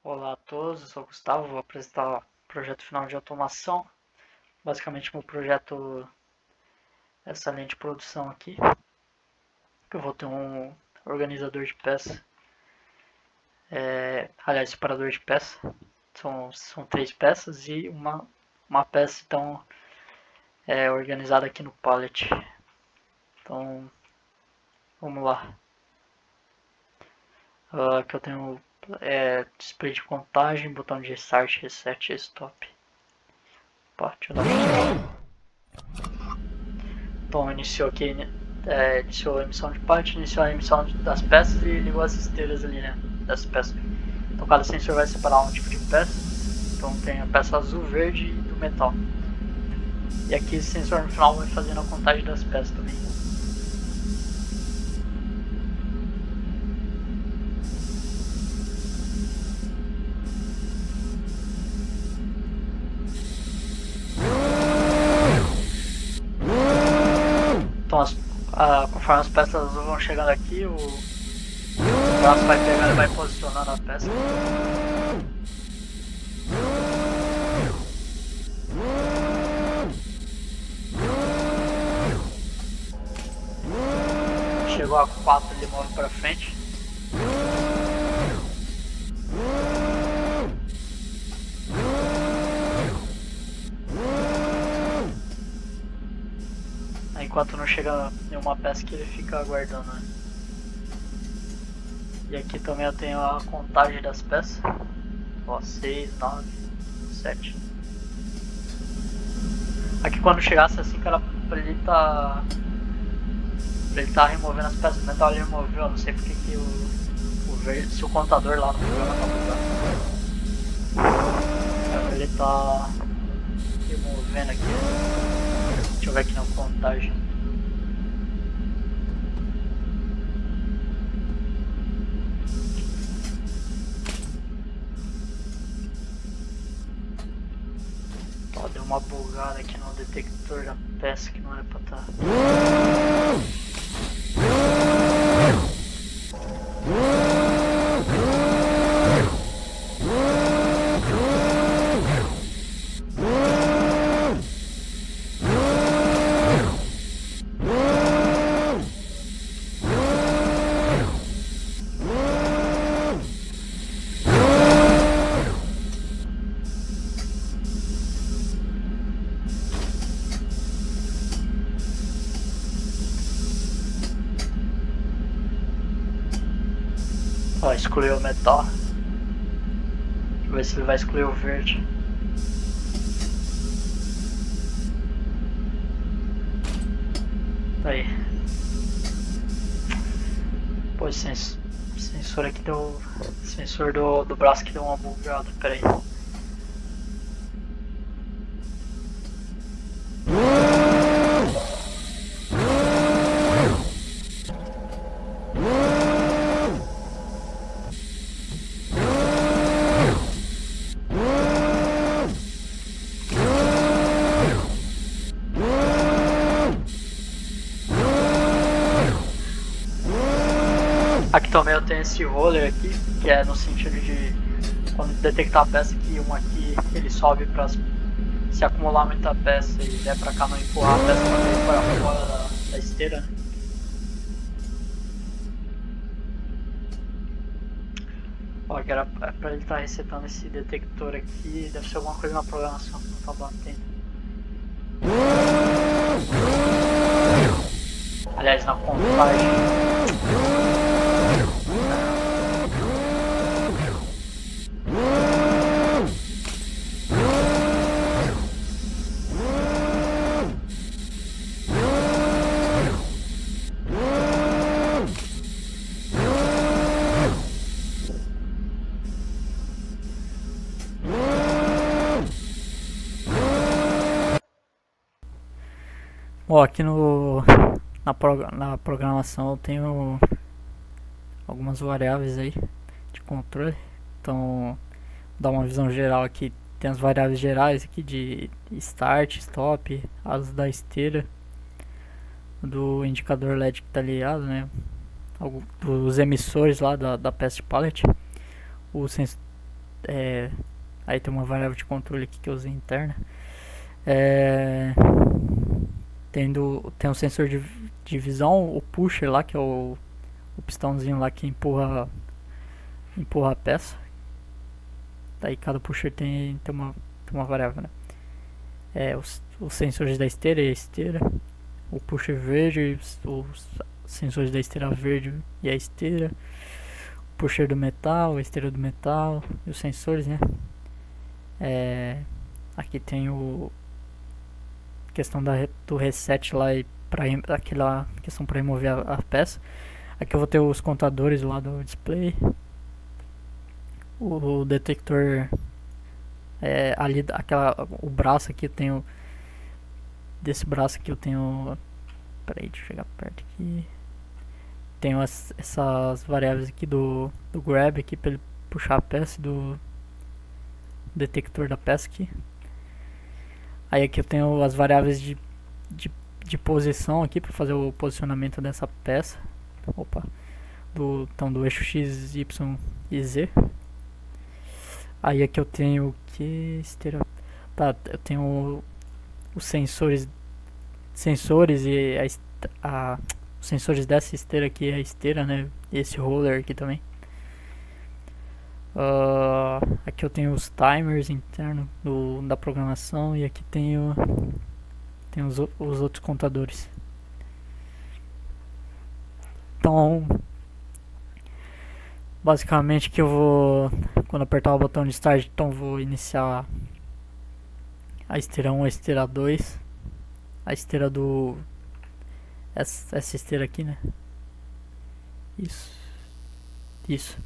Olá a todos, eu sou o Gustavo, vou apresentar o projeto final de automação. Basicamente meu projeto é essa linha de produção aqui, que eu vou ter um organizador de peça, separador de peça. São 3 peças e uma peça então organizada aqui no pallet. Então vamos lá. Aqui eu tenho display de contagem, botão de start, reset e stop. Opa, deixa eu dar Então iniciou aqui, iniciou a emissão de parte, iniciou a emissão das peças e ligou as esteiras ali, né, das peças. Então cada sensor vai separar um tipo de peça. Então tem a peça azul, verde e do metal. E aqui esse sensor no final vai fazendo a contagem das peças também. Então conforme as peças azul vão chegando aqui, o braço vai pegando e vai posicionando a peça. Chegou a 4, ele move para frente. Enquanto não chega nenhuma peça que ele fica aguardando, né? E aqui também eu tenho a contagem das peças. Ó, 6, 9, 7. Aqui quando chegasse assim que era pra ele tá removendo as peças do metal, ele removeu. Eu não sei porque que o verde, se o contador lá no programa tá mudando. Ele tá removendo aqui. Deixa eu ver aqui na contagem. Ó, deu uma bugada aqui no detector da peça que não era pra estar. Ó, excluiu o metal. Deixa eu ver se ele vai excluir o verde. Aí. Pô, esse sensor aqui deu. Sensor do braço que deu uma bugada. Pera aí. Aqui também eu tenho esse roller aqui, que é no sentido de quando detectar a peça que uma aqui ele sobe para se acumular muita peça e der pra cá não empurrar a peça pra ele para fora da esteira, né? Ó, que era pra ele estar resetando esse detector aqui, deve ser alguma coisa na programação que não tá batendo. Aliás, na contagem. Bom, aqui na programação eu tenho algumas variáveis aí de controle. Então, dá uma visão geral aqui. Tem as variáveis gerais aqui de start, stop, as da esteira, do indicador LED que tá ligado, né? Dos emissores lá da peça de pallet, Aí tem uma variável de controle aqui que eu usei interna. Tem um sensor de visão, o pusher lá, que é o pistãozinho lá que empurra a peça. Daí cada pusher tem uma variável, né? Os sensores da esteira e a esteira. O pusher verde, os sensores da esteira verde e a esteira. O pusher do metal, a esteira do metal e os sensores, né? Aqui tem o questão do reset lá e aquela questão para remover a peça. Aqui eu vou ter os contadores lá do display. O detector ali, o braço aqui eu tenho. Desse braço aqui eu tenho. Peraí, deixa eu chegar perto aqui. Tenho essas variáveis aqui do grab aqui para ele puxar a peça, do detector da peça aqui. Aí aqui eu tenho as variáveis de posição aqui para fazer o posicionamento dessa peça. Então do eixo X, Y e Z. Aí aqui eu tenho que esteira. Tá, eu tenho os sensores e os sensores dessa esteira aqui, a esteira, né? E esse roller aqui também. Aqui eu tenho os timers internos da programação e aqui tenho os outros contadores. Então, basicamente que eu vou, quando apertar o botão de start, então vou iniciar a esteira 1, a esteira 2, a esteira do essa esteira aqui, né? Isso.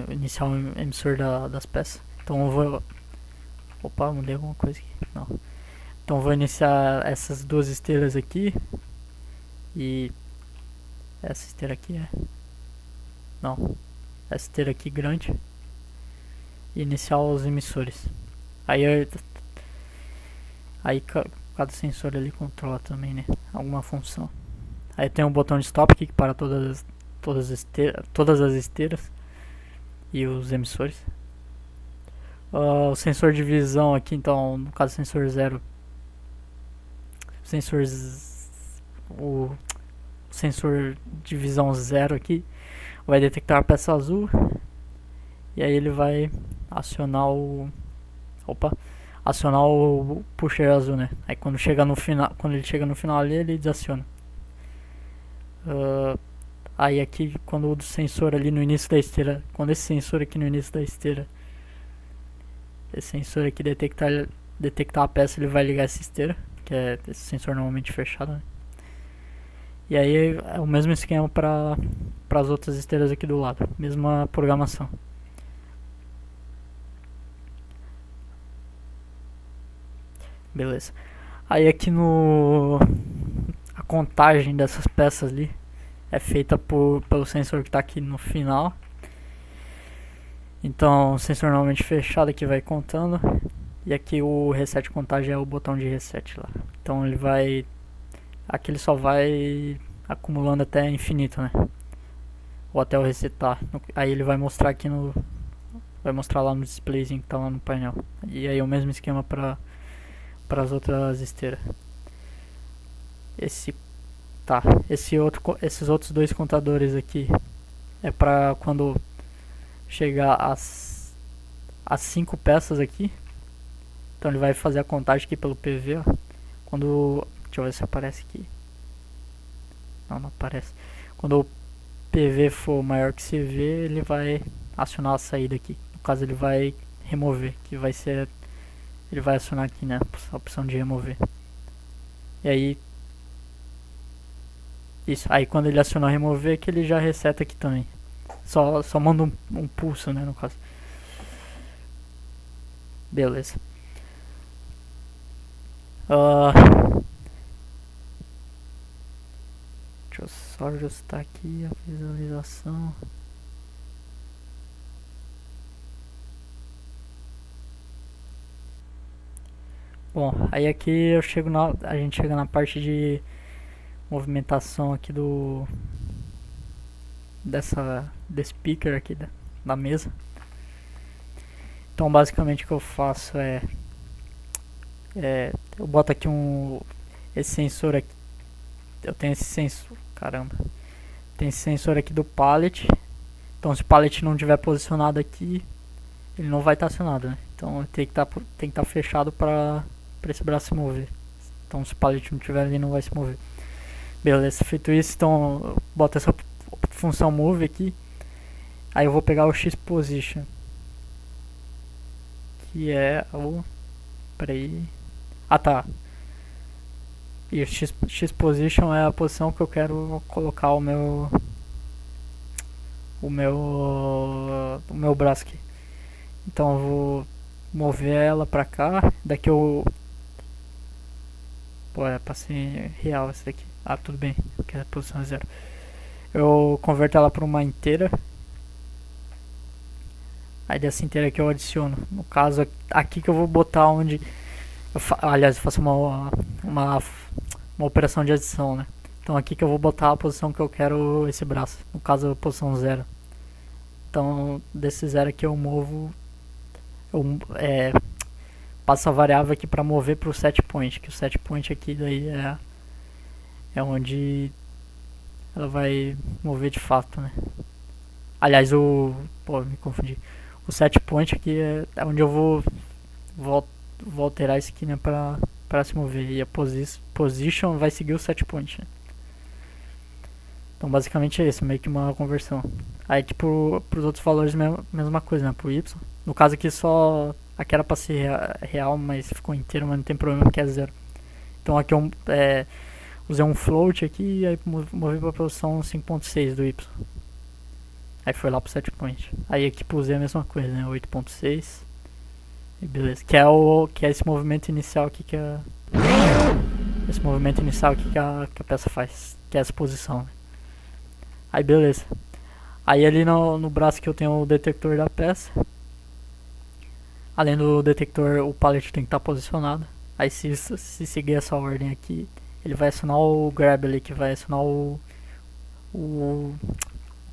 Iniciar o emissor das peças. Então eu vou. Opa, mudei alguma coisa aqui. Não. Então eu vou iniciar essas duas esteiras aqui. E essa esteira aqui Não. Essa esteira aqui grande. E iniciar os emissores. Aí cada sensor ali controla também, né? Alguma função. Aí tem um botão de stop aqui que para todas as esteiras e os emissores. O sensor de visão aqui, então, no caso sensor 0, o sensor de visão 0 aqui vai detectar a peça azul e aí ele vai acionar o pusher azul, né? Aí quando ele chega no final ali, ele desaciona. Aí aqui quando o sensor ali no início da esteira, quando esse sensor aqui no início da esteira, esse sensor aqui detectar a peça, ele vai ligar essa esteira, que é esse sensor normalmente fechado, né? E aí é o mesmo esquema para as outras esteiras aqui do lado, mesma programação. Beleza. Aí aqui a contagem dessas peças ali é feita pelo sensor que está aqui no final. Então o sensor normalmente fechado aqui vai contando. E aqui o reset contagem é o botão de reset lá. Então aqui ele só vai acumulando até infinito, né? Ou até o resetar. Aí ele vai mostrar aqui vai mostrar lá no displayzinho que tá lá no painel. E aí é o mesmo esquema para as outras esteiras. Esses outros dois contadores aqui é para quando chegar às 5 peças aqui. Então ele vai fazer a contagem aqui pelo PV, ó. Deixa eu ver se aparece aqui. Não aparece. Quando o PV for maior que CV, ele vai acionar a saída aqui. No caso ele vai remover, que vai ser... Ele vai acionar aqui, né, a opção de remover. E aí... Isso, aí quando ele acionar remover, que ele já reseta aqui também. Só manda um pulso, né, no caso. Beleza. Deixa eu só ajustar aqui a visualização. Bom, aí aqui a gente chega na parte de movimentação aqui desse speaker aqui da mesa. Então basicamente o que eu faço eu boto aqui esse sensor aqui. Eu tenho esse sensor, caramba. Tem esse sensor aqui do pallet. Então se o pallet não estiver posicionado aqui, ele não vai estar acionado, né? Então tem que estar fechado para esse braço se mover. Então se o pallet não estiver ali, não vai se mover. Beleza, feito isso, então eu boto essa função move aqui. Aí eu vou pegar o X position, que é o... peraí... ah tá. E o X position é a posição que eu quero colocar o meu braço aqui. Então eu vou mover ela pra cá. Daqui eu... pô, é pra ser real essa daqui. Ah, tudo bem, porque a posição é 0. Eu converto ela para uma inteira. Aí dessa inteira aqui eu adiciono. No caso aqui que eu vou botar onde... aliás, eu faço uma operação de adição, né? Então aqui que eu vou botar a posição que eu quero esse braço. No caso a posição 0. Então desse 0 aqui eu movo... passo a variável aqui para mover para o set point. Que o set point aqui daí é onde ela vai mover de fato, né? Aliás, pô, me confundi. O set point aqui é onde eu vou alterar isso aqui, né, pra se mover. E a position vai seguir o set point, né? Então basicamente é isso, meio que uma conversão. Aí tipo, pros outros valores mesma coisa, né, pro y. No caso aqui só, aqui era pra ser real, mas ficou inteiro, mas não tem problema que é 0. Então aqui eu usei um float aqui e aí movi pra posição 5.6 do y. Aí foi lá pro set point. Aí aqui usei a mesma coisa, né, 8.6. E beleza, que é esse movimento inicial aqui que a peça faz, que é essa posição, né? Aí beleza. Aí ali no braço que eu tenho o detector da peça. Além do detector, o pallet tem que estar posicionado. Aí se seguir essa ordem aqui, ele vai acionar o grab ali, que vai acionar o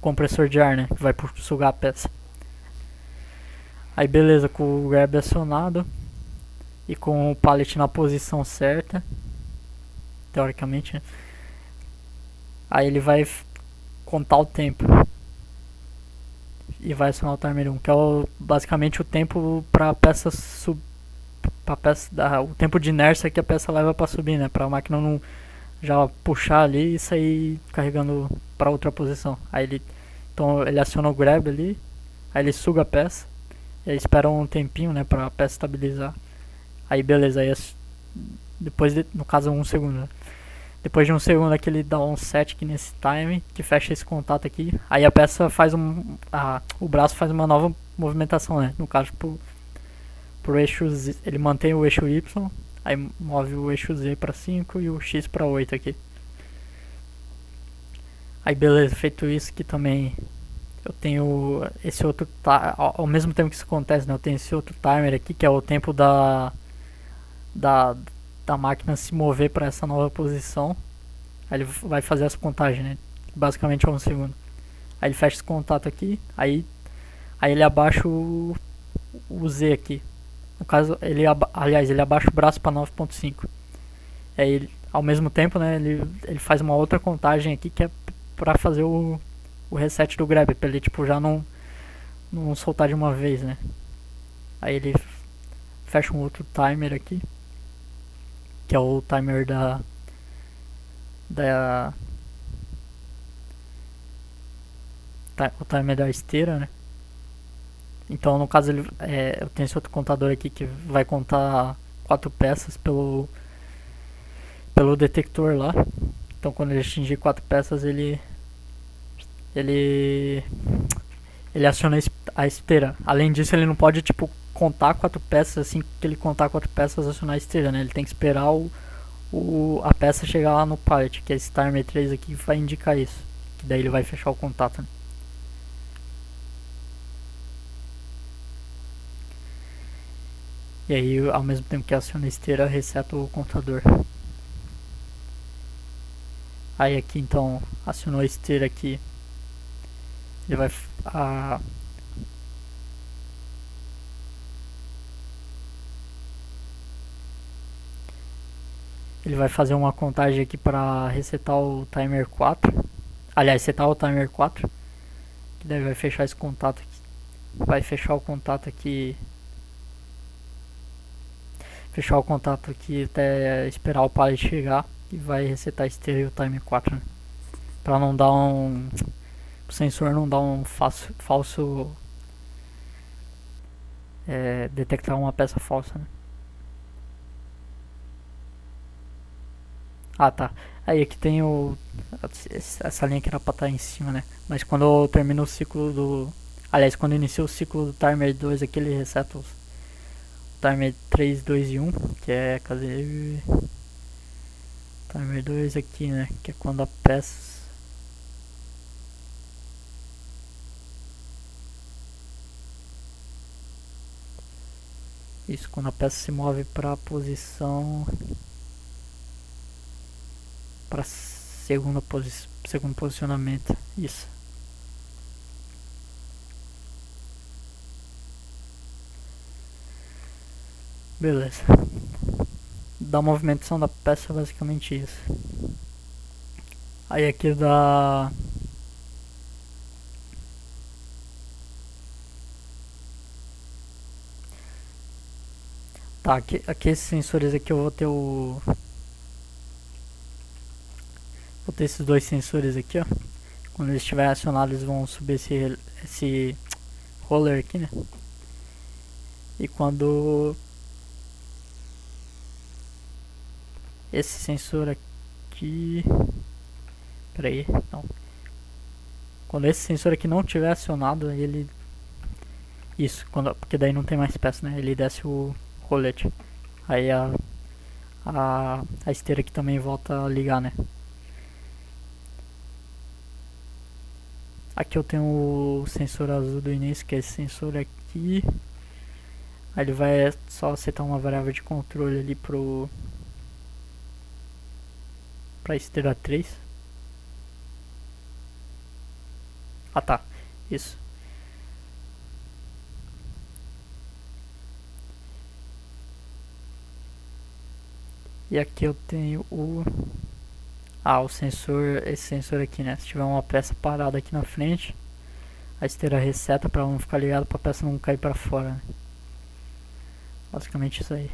compressor de ar, né, que vai sugar a peça. Aí beleza, com o grab acionado e com o pallet na posição certa, teoricamente, né? Aí ele vai contar o tempo e vai acionar o timer 1, que é basicamente o tempo para a peça o tempo de inércia que a peça leva para subir, né, para a máquina não já puxar ali e sair carregando para outra posição. Então ele aciona o grab ali, aí ele suga a peça, e aí espera um tempinho, né, para a peça estabilizar. Aí beleza, aí depois no caso 1 segundo, né? Depois de 1 segundo aqui ele dá um set aqui nesse time, que fecha esse contato aqui. Aí a peça faz o braço faz uma nova movimentação, né? No caso pro eixo Z, ele mantém o eixo Y, aí move o eixo Z para 5 e o X para 8 aqui. Aí beleza, feito isso aqui também eu tenho esse outro, ao mesmo tempo que isso acontece, né, eu tenho esse outro timer aqui, que é o tempo da máquina se mover para essa nova posição. Aí ele vai fazer essa contagem, né, basicamente é 1 segundo. Aí ele fecha esse contato aqui, aí ele abaixa o Z aqui. No caso, ele abaixa o braço para 9.5. Aí ao mesmo tempo, né, ele faz uma outra contagem aqui que é para fazer o reset do grab, pra ele tipo já não soltar de uma vez, né. Aí ele fecha um outro timer aqui, que é o timer o timer da esteira, né. Então no caso eu tenho esse outro contador aqui que vai contar 4 peças pelo detector lá. Então quando ele atingir 4 peças ele aciona a esteira. Além disso, ele não pode tipo contar 4 peças, assim que ele contar 4 peças, acionar a esteira, né? Ele tem que esperar a peça chegar lá no pallet, que é esse timer 3 aqui vai indicar isso, que daí ele vai fechar o contato, né? E aí, ao mesmo tempo que aciona a esteira, reseta o contador. Aí aqui então acionou a esteira aqui. Ele vai ele vai fazer uma contagem aqui para resetar o timer 4. Aliás, setar o timer 4. Que daí vai fechar esse contato aqui. Vai fechar o contato aqui. Fechar o contato aqui até esperar o pallet chegar. E vai resetar esse timer 4, né? Pra não dar um. O sensor não dar um falso. Detectar uma peça falsa, né? Ah, tá. Aí aqui tem o. Essa linha que era pra estar em cima, né? Mas quando eu termino o ciclo do. Aliás, quando inicia o ciclo do timer 2 aqui, ele reseta os timer 3, 2 e 1. Que é. Cadê? Timer 2 aqui, né? Que é quando a peça. Isso, quando a peça se move pra posição. Pra segundo posicionamento. Isso. Beleza. Da movimentação da peça é basicamente isso. Aí aqui da. Tá, aqui esses sensores aqui eu vou ter o. Vou ter esses dois sensores aqui, ó. Quando eles estiverem acionados, eles vão subir esse roller aqui, né? E quando esse sensor aqui. Pera aí, não. Quando esse sensor aqui não estiver acionado, ele. Isso, porque daí não tem mais peça, né? Ele desce o rolete. Aí a esteira aqui também volta a ligar, né? Aqui eu tenho o sensor azul do início, que é esse sensor aqui. Aí ele vai só setar uma variável de controle ali pra esteira 3. Ah, tá. Isso. E aqui eu tenho o sensor, esse sensor aqui, né? Se tiver uma peça parada aqui na frente, a esteira reseta pra não ficar ligado, pra peça não cair pra fora, né? Basicamente isso aí.